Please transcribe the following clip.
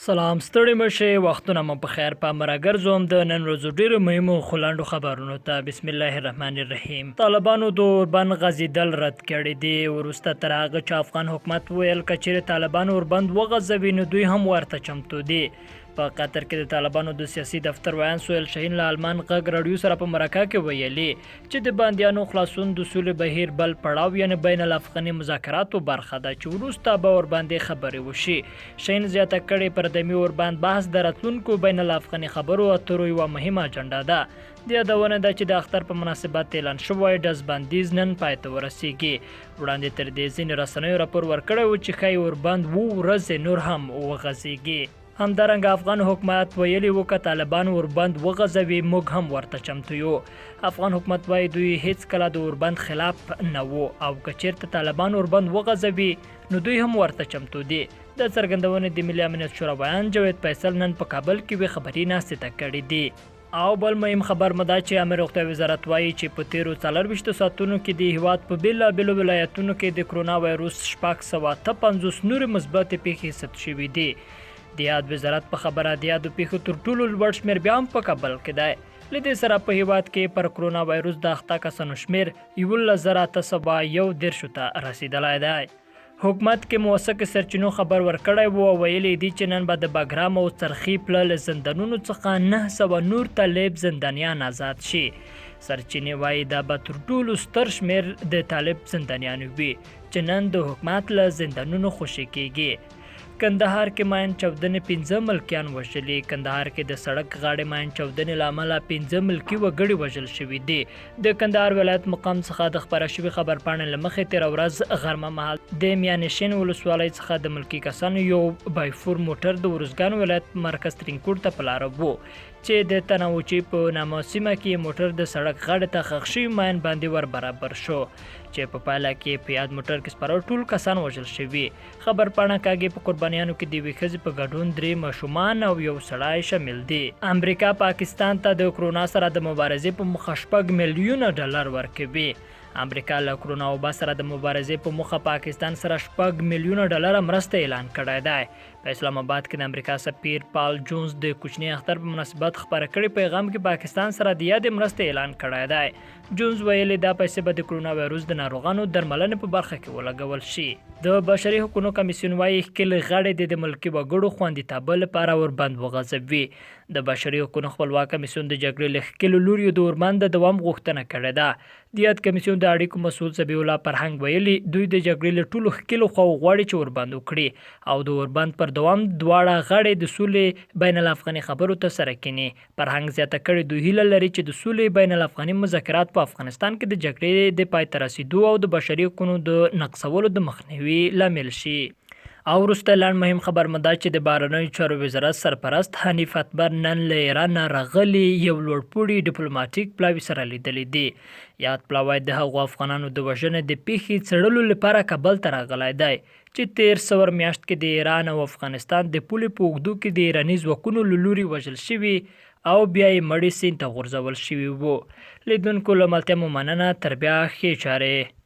سلام ستړي مشه وختونه مو په خیر په مرګرزوم د نن ورځو ډیرو مهمو خلاندو خبرونو ته بسم الله الرحمن الرحیم. طالبانو د اوربند غزیدل رد کړي دي ورسته تر هغه چې افغان حکومت ویل کچېرې طالبان اوربند وغځوي نو دوی هم ورته چمتو دي. په قطر کې د طالبانو د سیاسي دفتر ویان سویل شاهین له آلمان غږ راډیو سره په مرکه کې ویلي چې د بندیانو خلاصون د سولې بهیر بل پړاو یعنې بین الافغاني مذاکراتو برخه ده چې وروسته به ورباندې خبرې وشي. شاهین زیاته کړې پر دمي اوربند بحث د راتلونکو بین الافغاني خبرو اترو یوه مهمه اجنډا ده. د یادونه ده چې د اختر په مناسبت اعلان شوی ډزبندیز نن پای ته ورسیږي. وړاندې تر دې ځینې رسنیو راپور ورکړی و چې ښایي اوربند 7 ورځې نور هم وغځېږي. همدارنګه افغان حکومت ویلي و که طالبان اوربند وغځوي موږ هم ورته چمتو یو. افغان حکومت وایي دوی هیڅ کله د اوربند خلاف نه وو او که چیرته طالبان اوربند وغځوي نو دوی هم ورته چمتو دي. د څرګندونې د ملي امنیت شورا ویان جاوید فیصل نن په کابل کې وی خبري ناستې ته کړې دي. او بل مهم خبر مده چې امر روغتیا وزارت وایي چې په تیرو 24 ساعتونو کې د هیواد په بیلابیلو ولایتونو کې د کرونا وایروس 650 نورې مثبتې پیښې ثبت شوي دي. د یاد وزارت په خبره د یادو پیښو تر ټولو لوړ شمېر بیا هم په کابل کې دی. له دې سره په هیواد کې پر کرونا وایروس د اخته کسانو شمېر 11,911 ته رسیدلی دی. حکومت کې موثق سرچینو خبر ورکړی و او ویلي دي چې نن به د بګرام او څرخي پله له زندانونو څخه 900 نور طالب زندانیان آزاد شي. سرچینې وایي دا به تر ټولو ستر شمېر د طالب زندانیانو وي چې نن د حکومت له زندانونو خوشي کیږي. کندهار کې ماین چاودنې 15 ملکیان وژلي. کندهار کې د سړک غاړې ماین چاودنې له امله 15 ملکي وګړي وژل شوي دي. د کندهار ولایت مقام څخه د خپاره شوي خبرپاڼې له مخې تېره ورځ غرمه مهال د میانشین ولسوالۍ څخه د ملکي کسانو یو بایفور موټر د ارزګان ولایت مرکز ترینکوټ ته په لاره و چې د تناوچي په نامه سیمه کې موټر د سړک غاړې ته ښخ شوي ماین باندې ور برابر شو چې په پایله کې په یاد موټر کې سپاره ټول کسان وژل شوي. خبرپاڼه کاږي په قربانیانو کې د یوې ښځې په ګډون 3 ماشومان او یو سړی شامل دي. امریکا پاکستان ته د کرونا سره د مبارزې په موخه $6 میلیونه ورکوي. امریکا له کرونا وبا سره د مبارزې په موخه پاکستان سره $6 میلیونه مرسته اعلان کړی دی. په اسلام آباد کې د امریکا سفیر پال جونز د کوچني اختر په مناسبت خپاره کړي پیغام کې پاکستان سره د یادې مرستې اعلان کړی دی. جونز ویلي دا پیسې به د کرونا وایروس د ناروغانو درملنې په برخه کې ولګول شي. د بشري حقوقو کمیسیون وایي ښکېلې غړي د ملکي وګړو خوندیتابه لپاره اوربند وغځوي. د بشري حقوقو خپلواک کمیسیون د جګړې له ښکېلو لوریو د اوربند د دوام غوښتنه کړې ده. د یاد کمیسیون د اړیکو مسؤل ذبیح الله فرهنګ ویلي دوی د جګړې له ټولو ښکېلو خواو غواړي چې اوربند وکړي او د اوربند پر دوام دواړه غړي د سولې بین الافغاني خبرو ته سره کینی. فرهنګ زیاته کړې دوی هیله لري چې د سولې بین الافغاني مذاکرات په افغانستان کې د جګړې د پای ته رسیدو او د بشري حقوقو د نقضولو د مخنیوي لامل شي. او وروسته لاند مهم خبر مده چې د بهرنیو چارو وزارت سرپرست حنیف اتمر نن له ایران راغلي یو لوړپوړي ډیپلوماټیک پلاوي سره لیدلی دي. یاد پلاوی د هغو افغانانو د وژنې د پیښې څېړلو لپاره کابل ته راغلی دی چې تیر سور میاشت کې د ایران او افغانستان د پولې په اوږدو کې د ایراني ځواکونو له لوري وژل شوي او بیا یې مړي سیند ته غورځول شوي وو. لیدونکو له ملتیا مو مننه. تر بیا ښې چارې.